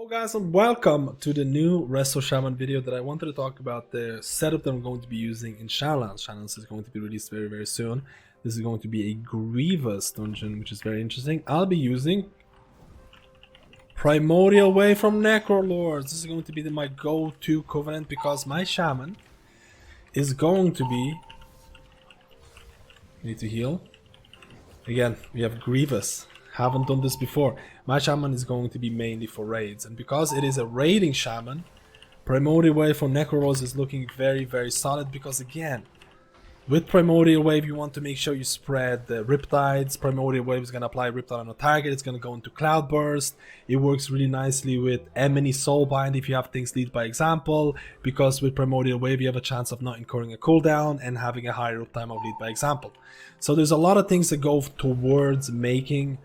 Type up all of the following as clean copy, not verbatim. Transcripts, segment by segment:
Hello guys and welcome to the new Resto Shaman video that I wanted to talk about the setup that I'm going to be using in Shadowlands. Shadowlands is going to be released very soon. This is going to be a Grievous dungeon, which is very interesting. I'll be using Primordial Wave from Necrolords. This is going to be my go-to covenant because my shaman is going to be... Need to heal. Again, we have Grievous. Haven't done this before. My shaman is going to be mainly for raids, and because it is a raiding shaman, Primordial Wave for Necrolords is looking very solid, because again, with Primordial Wave you want to make sure you spread the Riptides. Primordial Wave is going to apply Riptide on a target, it's going to go into cloudburst. It works really nicely with Emini Soulbind if you have things lead by example, because with Primordial Wave you have a chance of not incurring a cooldown and having a higher uptime of lead by example. So there's a lot of things that go towards making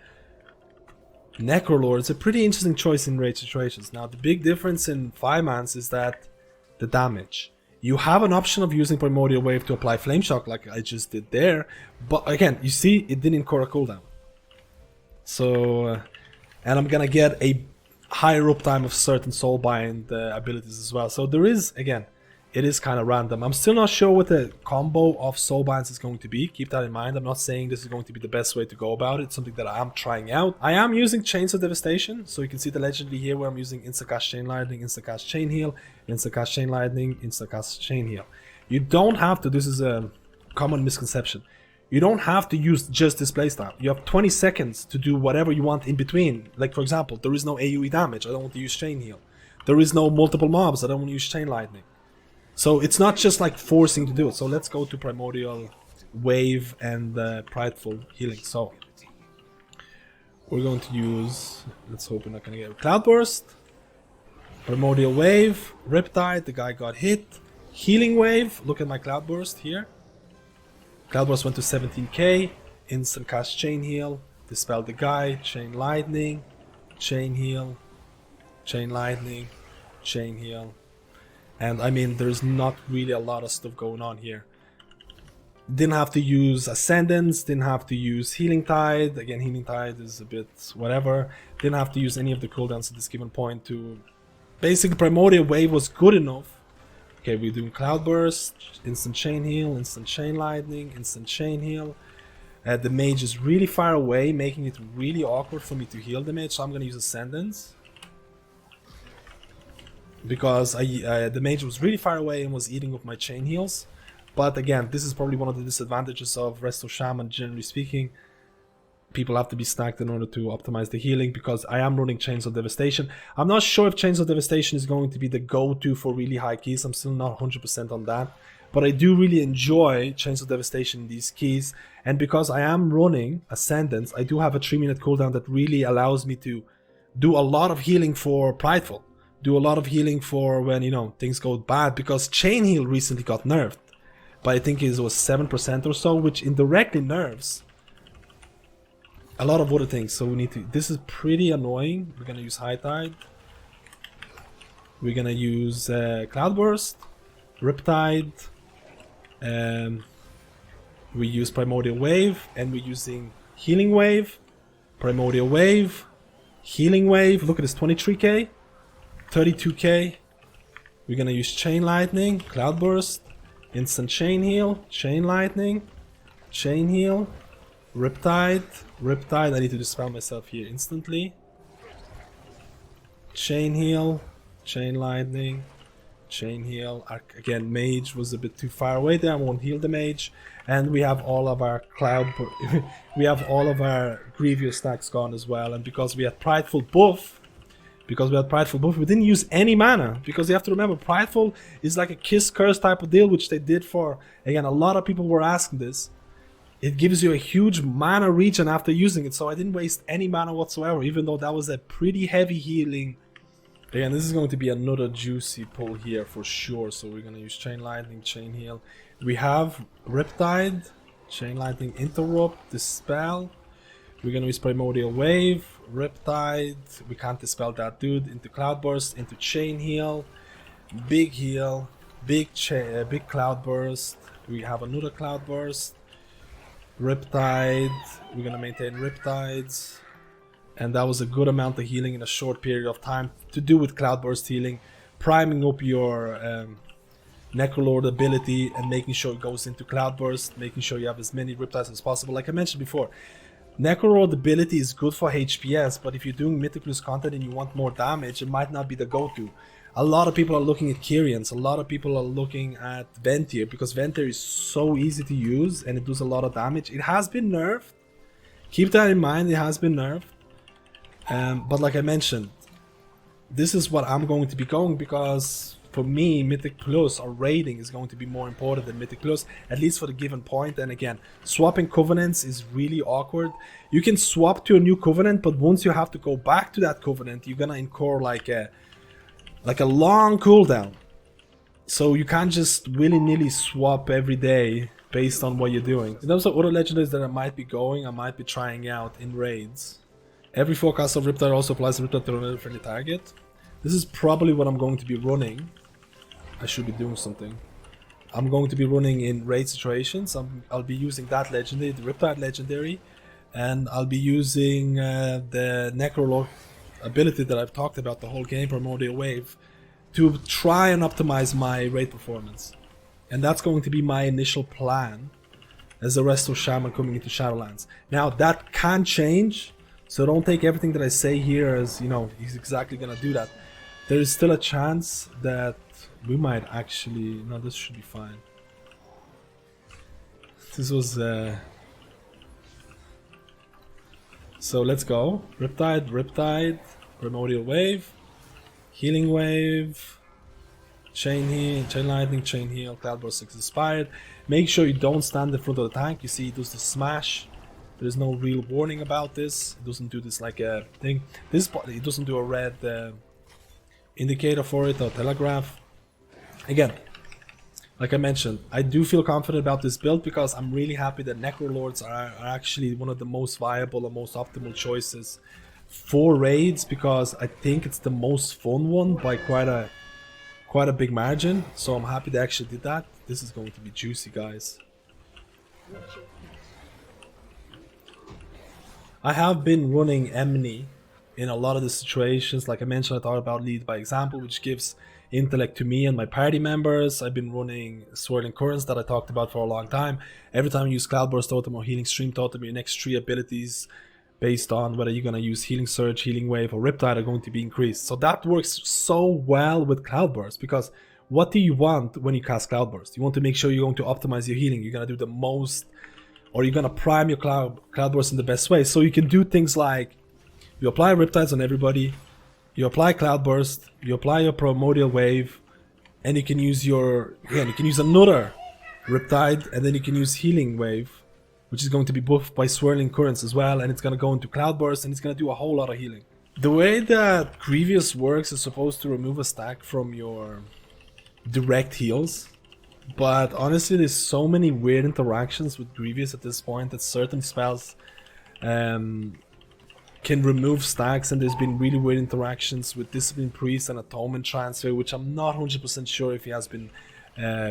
Necrolord is a pretty interesting choice in raid situations. Now the big difference in 5-mans is that the damage. You have an option of using Primordial Wave to apply Flame Shock like I just did there, but again, you see it didn't incur a cooldown. So, and I'm gonna get a higher uptime of certain Soulbind abilities as well. So there is, again, it is kind of random. I'm still not sure what the combo of Soulbinds is going to be. Keep that in mind. I'm not saying this is going to be the best way to go about it. It's something that I am trying out. I am using Chains of Devastation. So you can see the legendary here where I'm using Instacast Chain Lightning, Instacast Chain Heal, Instacast Chain Lightning, Instacast Chain Heal. You don't have to, this is a common misconception. You don't have to use just this playstyle. You have 20 seconds to do whatever you want in between. Like for example, there is no AoE damage. I don't want to use Chain Heal. There is no multiple mobs. I don't want to use Chain Lightning. So it's not just like forcing to do it. So let's go to Primordial Wave and Prideful Healing. So we're going to use, let's hope we're not going to get Cloudburst, Primordial Wave, Riptide, the guy got hit, Healing Wave, look at my Cloudburst here. Cloudburst went to 17k, instant cast Chain Heal, dispel the guy, Chain Lightning, Chain Heal, Chain Lightning, Chain Heal. And I mean, there's not really a lot of stuff going on here. Didn't have to use Ascendance, didn't have to use Healing Tide. Again, Healing Tide is a bit whatever. Didn't have to use any of the cooldowns at this given point to... Basically, Primordial Wave was good enough. Okay, we're doing Cloudburst, Instant Chain Heal, Instant Chain Lightning, Instant Chain Heal. The mage is really far away, making it really awkward for me to heal the mage, so I'm going to use Ascendance. Because the mage was really far away and was eating up my chain heals. But again, this is probably one of the disadvantages of Resto Shaman, generally speaking. People have to be stacked in order to optimize the healing, because I am running Chains of Devastation. I'm not sure if Chains of Devastation is going to be the go-to for really high keys. I'm still not 100% on that. But I do really enjoy Chains of Devastation in these keys. And because I am running Ascendance, I do have a 3-minute cooldown that really allows me to do a lot of healing for Prideful. Do a lot of healing for when, you know, things go bad, because Chain Heal recently got nerfed. But I think it was 7% or so, which indirectly nerfs a lot of other things. So we need to, this is pretty annoying. We're gonna use High Tide. We're gonna use Cloudburst, Riptide, we use Primordial Wave, and we're using Healing Wave, Primordial Wave, Healing Wave. Look at this, 23k. 32k. We're gonna use Chain Lightning, Cloudburst, Instant Chain Heal, Chain Lightning, Chain Heal, Riptide, Riptide. I need to dispel myself here instantly. Chain Heal, Chain Lightning, Chain Heal. Again, Mage was a bit too far away there. I won't heal the Mage. And we have all of our we have all of our Grievous stacks gone as well. And because we had Prideful buff, we didn't use any mana, because you have to remember, Prideful is like a Kiss Curse type of deal, which they did for, again, a lot of people were asking this. It gives you a huge mana regen after using it, so I didn't waste any mana whatsoever, even though that was a pretty heavy healing. Again, this is going to be another juicy pull here for sure, so we're going to use Chain Lightning, Chain Heal. We have Riptide, Chain Lightning, Interrupt, Dispel. We're gonna use Primordial Wave, Riptide, we can't dispel that dude, into Cloudburst, into Chain Heal, big Cloudburst, we have another Cloudburst, Riptide, we're gonna maintain Riptides, and that was a good amount of healing in a short period of time to do with cloudburst healing, priming up your Necrolord ability and making sure it goes into cloudburst, making sure you have as many Riptides as possible. Like I mentioned before, Necrolord ability is good for HPS, but if you're doing Mythic Plus content and you want more damage, it might not be the go-to. A lot of people are looking at Kyrians, a lot of people are looking at Ventir, because Ventir is so easy to use and it does a lot of damage. It has been nerfed, keep that in mind, it has been nerfed. But like I mentioned, this is what I'm going to be going, because for me, Mythic Plus or raiding is going to be more important than Mythic Plus, at least for the given point. And again, swapping covenants is really awkward. You can swap to a new covenant, but once you have to go back to that covenant, you're gonna incur like a long cooldown. So you can't just willy-nilly swap every day based on what you're doing. In terms of other legendaries that I might be trying out in raids. Every forecast of Riptide also applies to Riptide to another friendly target. This is probably what I'm going to be running. I should be doing something. I'm going to be running in raid situations. I'll be using that legendary, the Riptide legendary, and I'll be using the Necrolord ability that I've talked about the whole game, Primordial Wave, to try and optimize my raid performance. And that's going to be my initial plan as a Resto Shaman coming into Shadowlands. Now that can change, so don't take everything that I say here as, you know, he's exactly gonna do that. There is still a chance that we might actually... No, this should be fine. This was... So let's go. Riptide, Primordial Wave, Healing Wave, Chain Heal, Chain Lightning, Chain Heal, Cloudburst 6 Inspired. Make sure you don't stand in front of the tank. You see it does the smash. There's no real warning about this. It doesn't do this like a thing. This part, it doesn't do a red indicator for it or telegraph. Again, like I mentioned, I do feel confident about this build because I'm really happy that Necrolords are actually one of the most viable and most optimal choices for raids, because I think it's the most fun one by quite a big margin. So I'm happy they actually did that. This is going to be juicy, guys. I have been running Emni in a lot of the situations. Like I mentioned, I thought about lead by example, which gives intellect to me and my party members. I've been running Swirling Currents that I talked about for a long time. Every time you use Cloudburst Totem or Healing Stream Totem, your next 3 abilities based on whether you're going to use Healing Surge, Healing Wave or Riptide are going to be increased. So that works so well with Cloudburst, because what do you want when you cast Cloudburst? You want to make sure you're going to optimize your healing. You're going to do the most, or you're going to prime your Cloudburst in the best way. So you can do things like you apply Riptides on everybody, you apply Cloudburst, you apply your Primordial Wave, and you can use your, again, you can use another Riptide, and then you can use Healing Wave, which is going to be buffed by Swirling Currents as well, and it's going to go into Cloudburst, and it's going to do a whole lot of healing. The way that Grievous works is supposed to remove a stack from your direct heals, but honestly there's so many weird interactions with Grievous at this point that certain spells can remove stacks, and there's been really weird interactions with Discipline Priest and Atonement Transfer, which I'm not 100% sure if he has been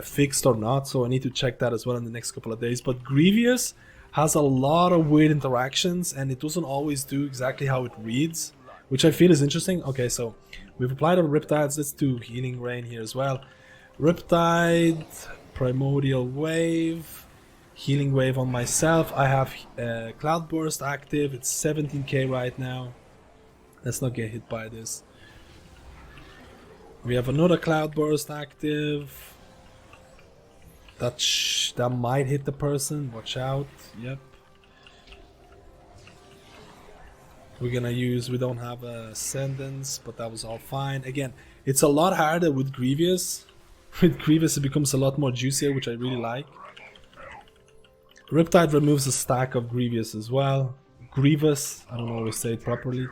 fixed or not, so I need to check that as well in the next couple of days. But Grievous has a lot of weird interactions, and it doesn't always do exactly how it reads, which I feel is interesting. Okay, so we've applied our Riptides. Let's do Healing Rain here as well. Riptide, Primordial Wave, Healing Wave on myself. I have Cloudburst active. It's 17k right now. Let's not get hit by this. We have another Cloudburst active. That might hit the person. Watch out. Yep. We're gonna use, we don't have Ascendance, but that was all fine. Again, it's a lot harder with Grievous. With Grievous it becomes a lot more juicier, which I really like. Riptide removes a stack of Grievous as well. Grievous, I don't know how to say it properly.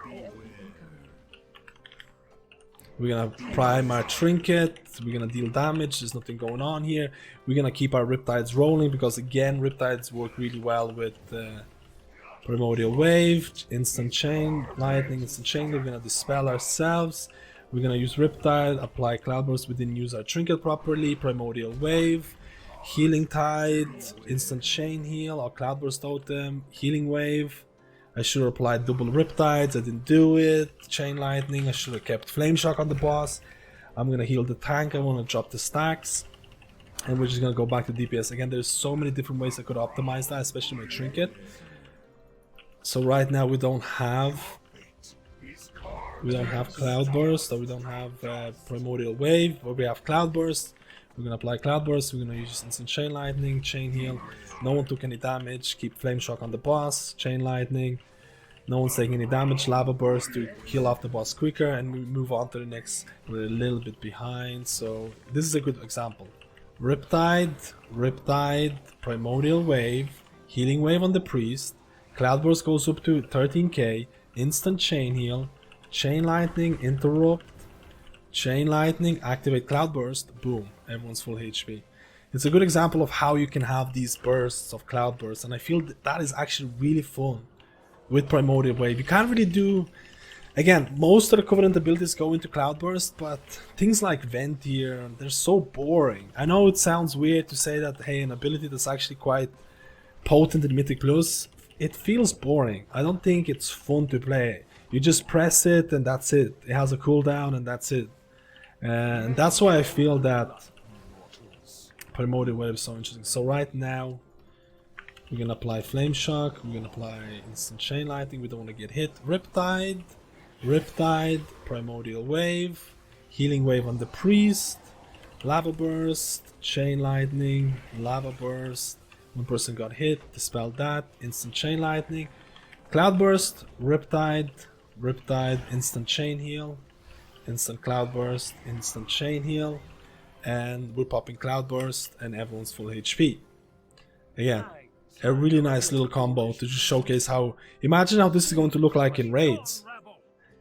We're gonna prime our Trinket, we're gonna deal damage, there's nothing going on here. We're gonna keep our Riptides rolling, because again, Riptides work really well with Primordial Wave, Instant Chain, Lightning, Instant Chain. We're gonna Dispel ourselves. We're gonna use Riptide, apply Cloudburst, we didn't use our Trinket properly, Primordial Wave, Healing Tide, Instant Chain Heal, or Cloudburst Totem, Healing Wave. I should have applied double Riptides, I didn't do it. Chain Lightning, I should have kept Flame Shock on the boss. I'm gonna heal the tank, I wanna drop the stacks. And we're just gonna go back to DPS. Again, there's so many different ways I could optimize that, especially my Trinket. So right now we don't have Cloudburst, or we don't have Primordial Wave, but we have Cloudburst. We're gonna apply Cloudburst, we're gonna use instant Chain Lightning, Chain Heal. No one took any damage, keep Flame Shock on the boss, Chain Lightning. No one's taking any damage, Lava Burst to kill off the boss quicker, and we move on to the next. We're a little bit behind, so this is a good example. Riptide, Primordial Wave, Healing Wave on the Priest, Cloudburst goes up to 13k, instant Chain Heal, Chain Lightning, Interrupt, Chain Lightning, activate Cloudburst, boom, everyone's full HP. It's a good example of how you can have these bursts of Cloudburst, and I feel that is actually really fun with Primordial Wave. You can't really do... Again, most of the Covenant abilities go into Cloudburst, but things like Vent here, they're so boring. I know it sounds weird to say that, hey, an ability that's actually quite potent in Mythic Plus, it feels boring. I don't think it's fun to play. You just press it and that's it. It has a cooldown and that's it. And that's why I feel that Primordial Wave is so interesting. So right now, we're gonna apply Flame Shock, we're gonna apply Instant Chain Lightning, we don't want to get hit. Riptide, Primordial Wave, Healing Wave on the Priest, Lava Burst, Chain Lightning, Lava Burst. One person got hit, dispel that, Instant Chain Lightning, Cloudburst, Riptide, Instant Chain Heal, Instant Cloudburst, Instant Chain Heal, and we're popping Cloudburst and everyone's full HP. Again, a really nice little combo to just showcase how... Imagine how this is going to look like in raids.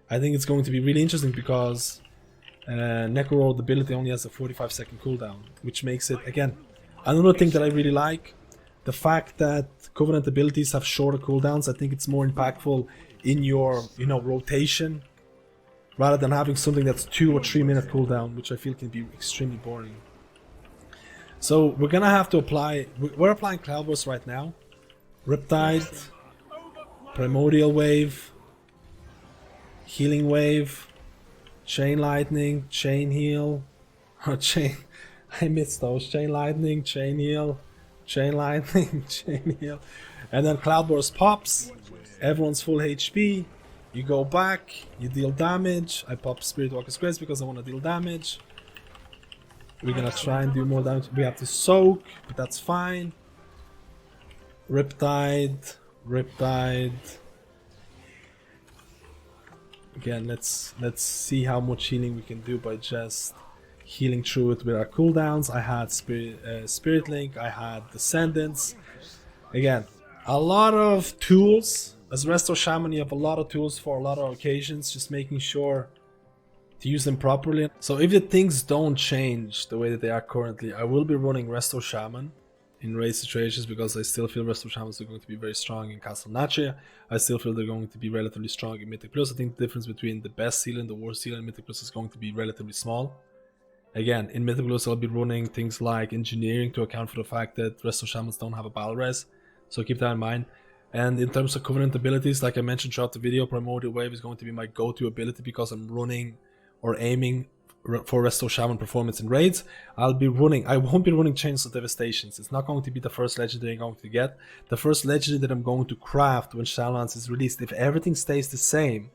I think it's going to be really interesting because Necrolord ability only has a 45-second cooldown, which makes it, again, another thing that I really like. The fact that Covenant abilities have shorter cooldowns, I think it's more impactful in your, rotation, rather than having something that's 2 or 3 minute cooldown, which I feel can be extremely boring. So we're gonna have to apply, we're applying Cloudburst right now. Riptide, Primordial Wave, Healing Wave, Chain Lightning, Chain Heal, I missed those, Chain Lightning, Chain Heal, Chain Lightning, Chain Heal, and then Cloudburst pops, everyone's full HP, you go back, you deal damage, I pop Spirit Walker's Grace because I want to deal damage. We're gonna try and do more damage. We have to soak, but that's fine. Riptide. Again, let's see how much healing we can do by just healing through it with our cooldowns. I had Spirit Link, I had Descendants. Again, a lot of tools. As Resto Shaman, you have a lot of tools for a lot of occasions, just making sure to use them properly. So if the things don't change the way that they are currently, I will be running Resto Shaman in raid situations because I still feel Resto Shamans are going to be very strong in Castle Natria. I still feel they're going to be relatively strong in Mythic Plus. I think the difference between the best sealer and the worst sealer in Mythic Plus is going to be relatively small. Again, in Mythic Plus I'll be running things like engineering to account for the fact that Resto Shamans don't have a battle res, so keep that in mind. And in terms of Covenant abilities, like I mentioned throughout the video, Primordial Wave is going to be my go-to ability because I'm running or aiming for Resto Shaman performance in raids. I won't be running Chains of Devastations. It's not going to be the first legendary I'm going to get. The first legendary that I'm going to craft when Shadowlands is released, if everything stays the same,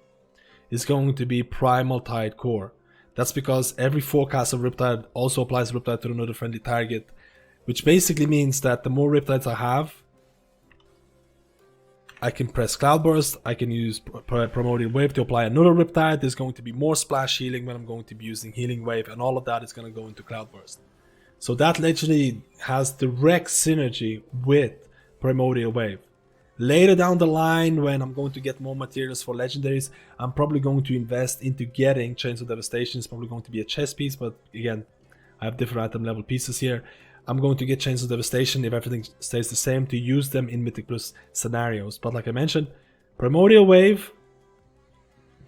is going to be Primal Tide Core. That's because every forecast of Riptide also applies Riptide to another friendly target, which basically means that the more Riptides I have, I can press Cloudburst, I can use Primordial Wave to apply another Riptide. There's going to be more splash healing when I'm going to be using Healing Wave, and all of that is going to go into Cloudburst. So that legendary has direct synergy with Primordial Wave. Later down the line, when I'm going to get more materials for legendaries, I'm probably going to invest into getting Chains of Devastation. It's probably going to be a chess piece, but again, I have different item level pieces here. I'm going to get Chains of Devastation if everything stays the same to use them in Mythic Plus scenarios. But like I mentioned, Primordial Wave,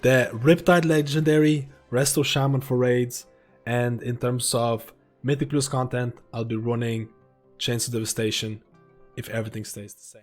the Riptide Legendary, Resto Shaman for raids, and in terms of Mythic Plus content, I'll be running Chains of Devastation if everything stays the same.